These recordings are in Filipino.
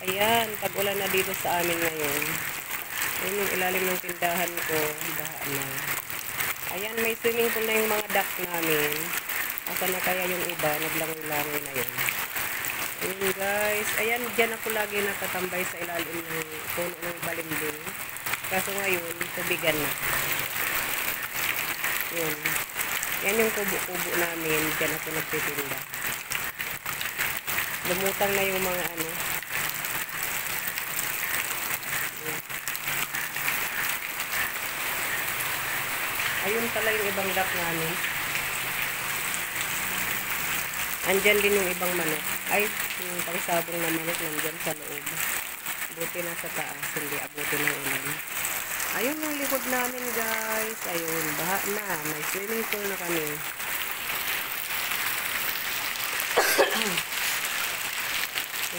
Ayan, tag-ulan na dito sa amin ngayon. Ayun yung ilalim ng tindahan ko, baha na. Ayan, may swimming pool na yung mga duck namin. Asa na kaya yung iba, naglangoy-langoy na yun. Ayun guys, ayan, dyan ako lagi natatambay sa ilalim ng puno ng balimbing. Kaso ngayon, tubigan na. Yun. Yan yung kubo-kubo namin, dyan ako nagtitinda. Lumutang na yung mga ano. Ayun pala yung ibang duck namin. Andyan din yung ibang manok. Ay, yung pangsabong na manok nandyan sa loob. Buti na sa taas, hindi abuti ng ulan. Ayun yung likod namin guys. Ayun, baha na. May swimming pool na kami.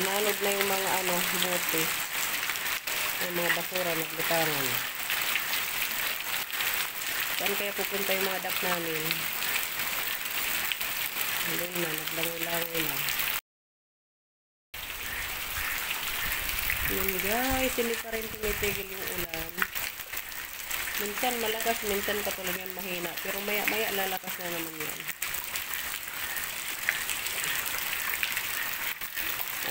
Inanod na yung mga ano, bote. Yung mga basura, nagbutangan. Saan kaya pupunta yung mga duck namin? Hindi na, naglangoy-langoy na. Yun guys, hindi pa rin tumitigil yung ulan. Minsan malakas, minsan katulad yan mahina. Pero maya lalakas na naman yan.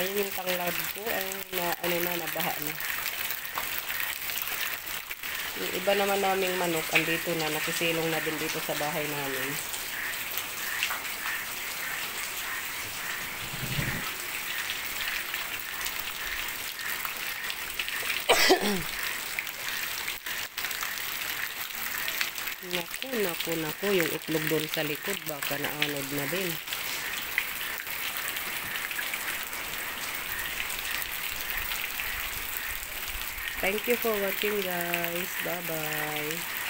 Ayun yung tanglad ko, ayun na, ano na, nabaha na. Yung iba naman naming manok, andito na, nakisilong na din dito sa bahay namin. Naku, yung itlog doon sa likod, baka naanod na din. Thank you for watching guys. Bye-bye.